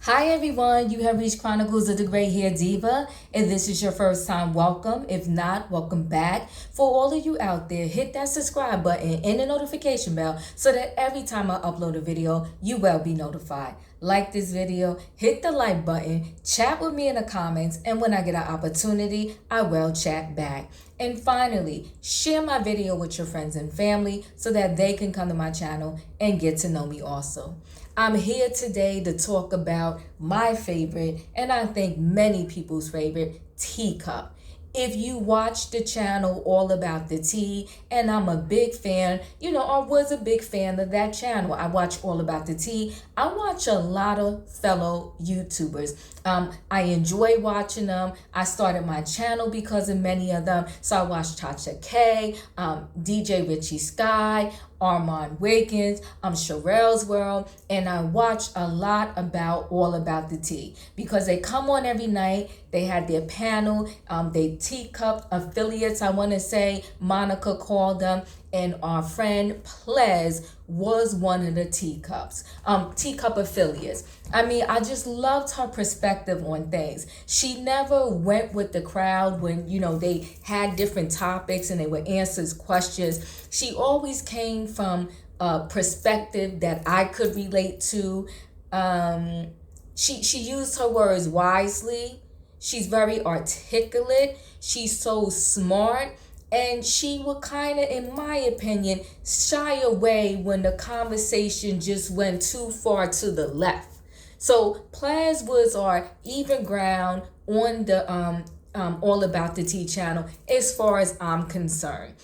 Hi everyone, you have reached Chronicles of the Gray Hair Diva. If this is your first time, welcome. If not, welcome back. For all of you out there, hit that subscribe button and the notification bell so that every time I upload a video, you will be notified. Like this video, hit the like button, chat with me in the comments, and when I get an opportunity, I will chat back. And finally, share my video with your friends and family so that they can come to my channel and get to know me also. I'm here today to talk about my favorite, and I think many people's favorite, Teacup. If you watch the channel All About the Tea, and I'm a big fan, I was a big fan of that channel. I watch All About the Tea. I watch a lot of fellow YouTubers. I enjoy watching them. I started my channel because of many of them. So I watched Tasha K, DJ Richie Sky, Armand Wiggins, Sherelle's World, and I watch a lot about All About the Tea because they come on every night. They had their panel, they Teacup affiliates, I want to say Monica called them, and our friend Plez was one of the Teacup affiliates. I mean, I just loved her perspective on things. She never went with the crowd when, they had different topics and they would answer questions. She always came from a perspective that I could relate to. She used her words wisely. She's very articulate. She's so smart. And she would kind of, in my opinion, shy away when the conversation just went too far to the left. So Plez was our even ground on the All About the Tea channel as far as I'm concerned.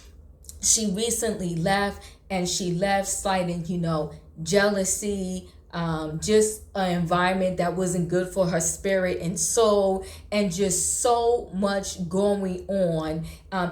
She recently left, and she left citing, jealousy, just an environment that wasn't good for her spirit and soul, and just so much going on.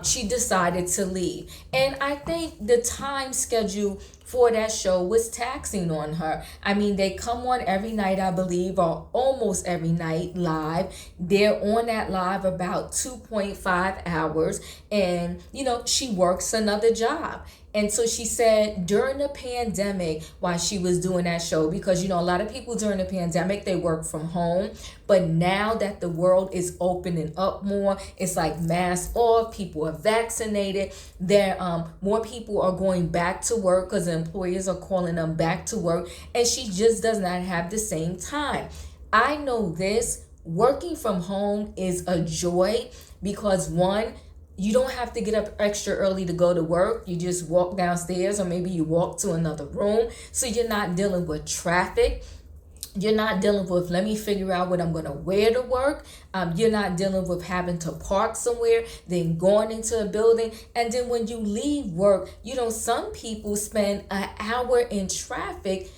She decided to leave. And I think the time schedule for that show was taxing on her. I mean, they come on every night, I believe, or almost every night live. They're on that live about 2.5 hours. And, she works another job. And so she said during the pandemic, while she was doing that show, because, a lot of people during the pandemic, they work from home. But now that the world is opening up more, it's like mask off, people are vaccinated. More people are going back to work because the employers are calling them back to work. And she just does not have the same time. I know this, working from home is a joy because one, you don't have to get up extra early to go to work. You just walk downstairs, or maybe you walk to another room. So you're not dealing with traffic. You're not dealing with, let me figure out what I'm going to wear to work. You're not dealing with having to park somewhere, then going into a building. And then when you leave work, some people spend an hour in traffic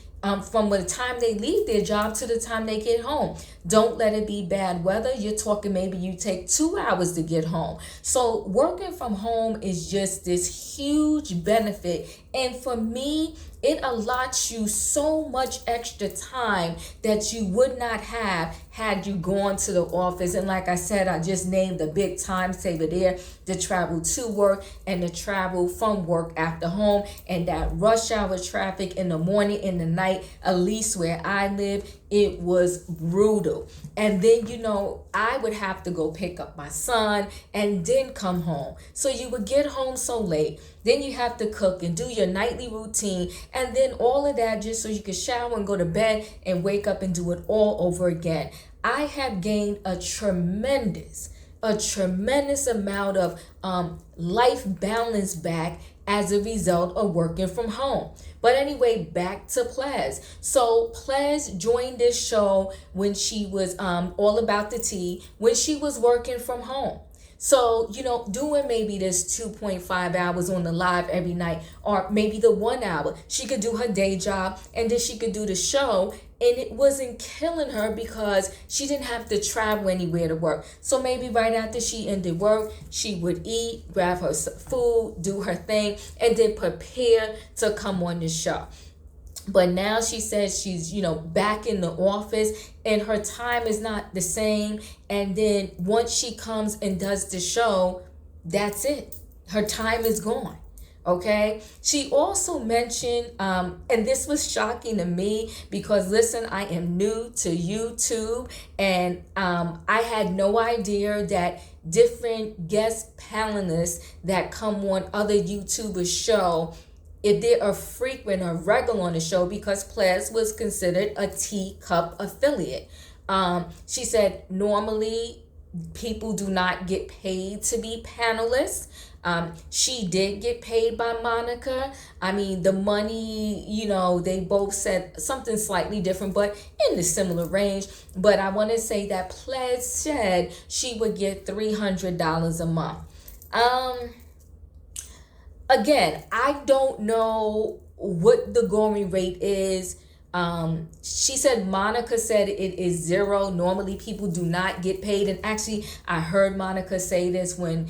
from the time they leave their job to the time they get home. Don't let it be bad weather. You're talking maybe you take 2 hours to get home. So working from home is just this huge benefit. And for me, it allots you so much extra time that you would not have had you gone to the office. And like I said, I just named the big time saver there, to travel to work and to travel from work after home. And that rush hour traffic in the morning, in the night, at least where I live, it was brutal. And then, I would have to go pick up my son and then come home. So you would get home so late. Then you have to cook and do your nightly routine. And then all of that just so you could shower and go to bed and wake up and do it all over again. I have gained a tremendous amount of life balance back as a result of working from home. But anyway, back to Plez. So Plez joined this show when she was All About the Tea, when she was working from home. So, doing maybe this 2.5 hours on the live every night, or maybe the 1 hour, she could do her day job and then she could do the show. And it wasn't killing her because she didn't have to travel anywhere to work. So maybe right after she ended work, she would eat, grab her food, do her thing, and then prepare to come on the show. But now she says she's, back in the office and her time is not the same. And then once she comes and does the show, that's it. Her time is gone. Okay. She also mentioned, and this was shocking to me because listen, I am new to YouTube, and I had no idea that different guest panelists that come on other YouTubers' show, if they're a frequent or regular on the show, because Plez was considered a Teacup affiliate. She said normally people do not get paid to be panelists. She did get paid by Monica. I mean, the money, they both said something slightly different, but in the similar range. But I want to say that Plez said she would get $300 a month. Again, I don't know what the going rate is. She said Monica said it is zero. Normally people do not get paid. And actually, I heard Monica say this when,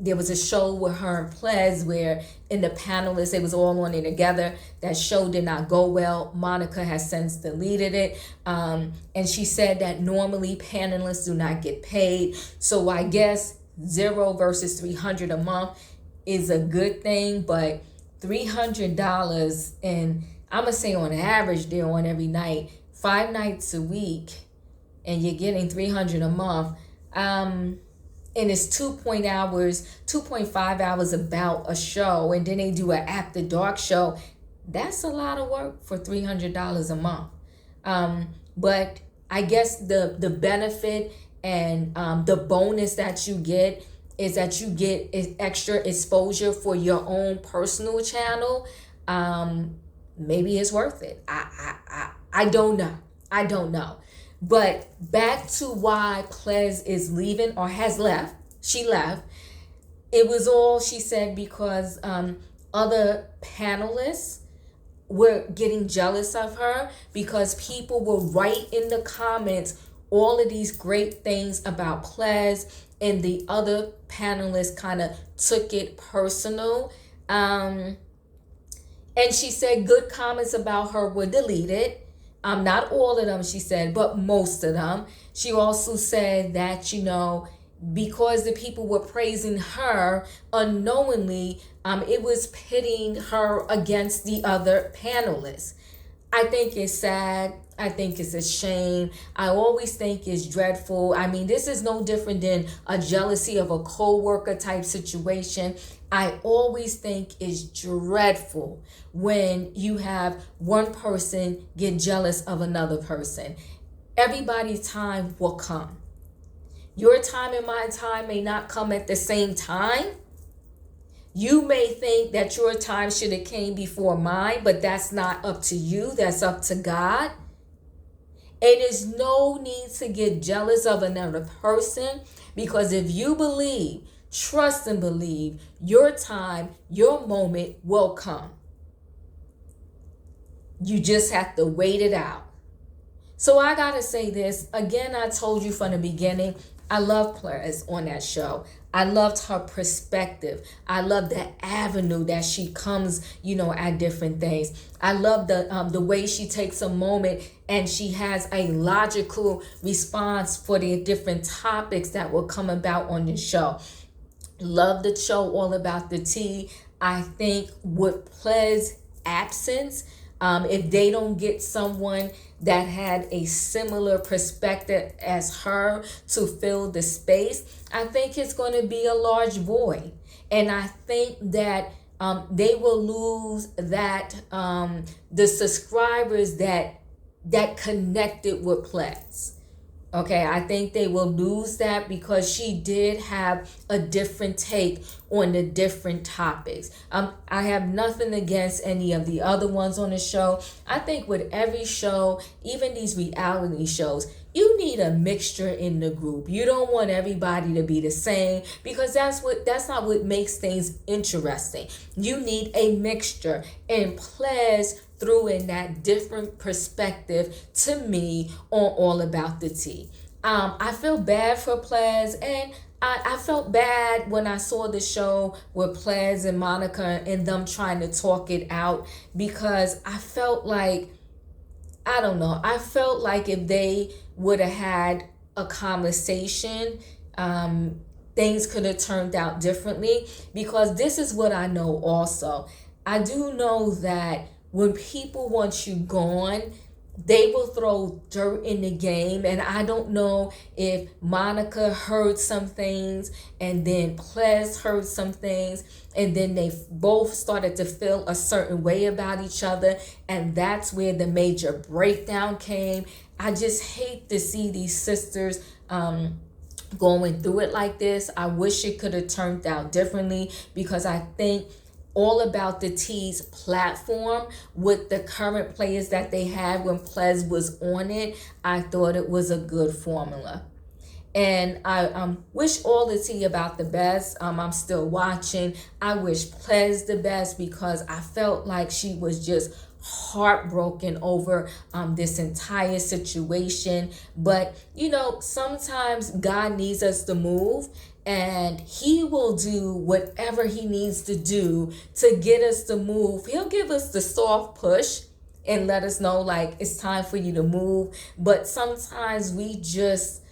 there was a show with her and Plez where in the panelists, they was all on it together. That show did not go well. Monica has since deleted it. And she said that normally panelists do not get paid. So I guess zero versus 300 a month is a good thing, but $300, and I'm gonna say on average they're on every night, 5 nights a week, and you're getting 300 a month. And it's 2.5 hours about a show, and then they do an after dark show. That's a lot of work for $300 a month. But I guess the benefit and the bonus that you get is that you get extra exposure for your own personal channel. Maybe it's worth it. I don't know. I don't know. But back to why Plez is leaving or has left. She left. It was all, she said, because other panelists were getting jealous of her because people will write in the comments all of these great things about Plez, and the other panelists kind of took it personal. And she said good comments about her were deleted. Not all of them, she said, but most of them. She also said that, because the people were praising her unknowingly, it was pitting her against the other panelists. I think it's sad. I think it's a shame. I always think it's dreadful. I mean, this is no different than a jealousy of a co-worker type situation. I always think it's dreadful when you have one person get jealous of another person. Everybody's time will come. Your time and my time may not come at the same time. You may think that your time should have came before mine, but that's not up to you. That's up to God. And there's no need to get jealous of another person, because if you believe, trust and believe, your time, your moment will come. You just have to wait it out. So I gotta say this again. I told you from the beginning, I love Plez on that show. I loved her perspective. I love the avenue that she comes, at different things. I love the way she takes a moment and she has a logical response for the different topics that will come about on the show. Love the show all about the tea. I think with Plez's absence, if they don't get someone that had a similar perspective as her to fill the space, I think it's going to be a large void. And I think that they will lose that the subscribers that connected with Plez. Okay, I think they will lose that because she did have a different take on the different topics. I have nothing against any of the other ones on the show. I think with every show, even these reality shows, you need a mixture in the group. You don't want everybody to be the same, because that's not what makes things interesting. You need a mixture, and Plez threw in that different perspective to me on All About the Tea. I feel bad for Plez, and I felt bad when I saw the show with Plez and Monica and them trying to talk it out, because I felt like, I don't know, I felt like if they would have had a conversation, things could have turned out differently, because this is what I know also. I do know that when people want you gone, they will throw dirt in the game. And I don't know if Monica heard some things and then Plez heard some things, and then they both started to feel a certain way about each other, and that's where the major breakdown came. I just hate to see these sisters going through it like this. I wish it could have turned out differently, because I think All About the Tea's platform, with the current players that they had when Plez was on it, I thought it was a good formula. And I wish All the Tea about the best. I'm still watching. I wish Plez the best, because I felt like she was just heartbroken over this entire situation. But you know, sometimes God needs us to move, and he will do whatever he needs to do to get us to move. He'll give us the soft push and let us know like it's time for you to move. But sometimes we just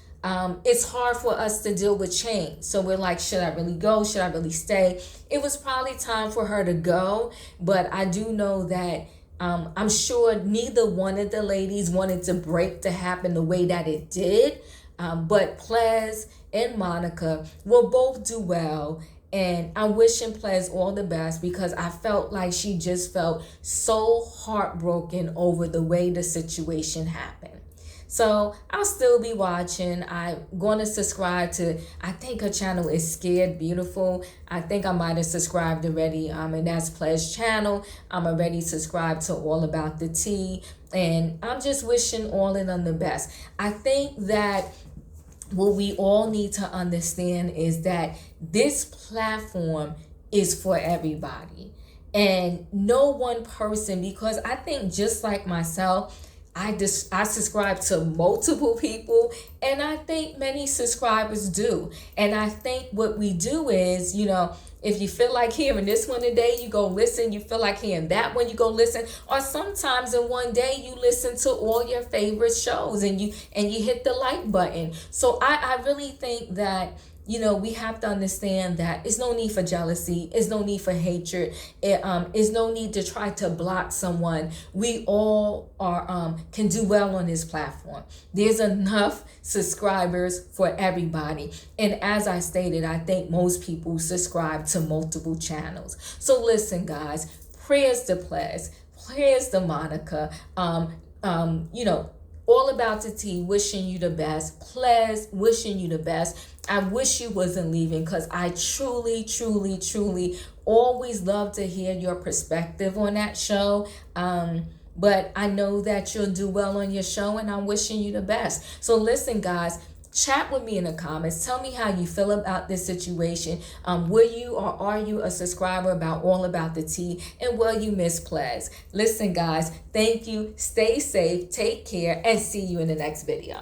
it's hard for us to deal with change. So we're like, should I really go? Should I really stay? It was probably time for her to go, but I do know that I'm sure neither one of the ladies wanted the break to happen the way that it did. But Plez and Monica will both do well. And I'm wishing Plez all the best, because I felt like she just felt so heartbroken over the way the situation happened. So I'll still be watching. I'm going to subscribe to, I think her channel is Scared Beautiful. I think I might have subscribed already. And that's Plez's channel. I'm already subscribed to All About the Tea. And I'm just wishing all of them the best. I think that what we all need to understand is that this platform is for everybody. And no one person, because I think just like myself, I subscribe to multiple people, and I think many subscribers do. And I think what we do is, you know, if you feel like hearing this one today, you go listen. You feel like hearing that one, you go listen. Or sometimes in one day you listen to all your favorite shows, and you hit the like button. So I really think that, you know, we have to understand that it's no need for jealousy. It's no need for hatred. It's no need to try to block someone. We all are can do well on this platform. There's enough subscribers for everybody. And as I stated, I think most people subscribe to multiple channels. So listen, guys, prayers to Plez, prayers to Monica. You know, All About the Tea, wishing you the best. Plez, wishing you the best. I wish you wasn't leaving, because I truly, truly, truly always love to hear your perspective on that show. But I know that you'll do well on your show, and I'm wishing you the best. So listen, guys, chat with me in the comments. Tell me how you feel about this situation. Were you or are you a subscriber about All About the Tea? And will you miss Plez? Listen, guys, thank you. Stay safe. Take care. And see you in the next video.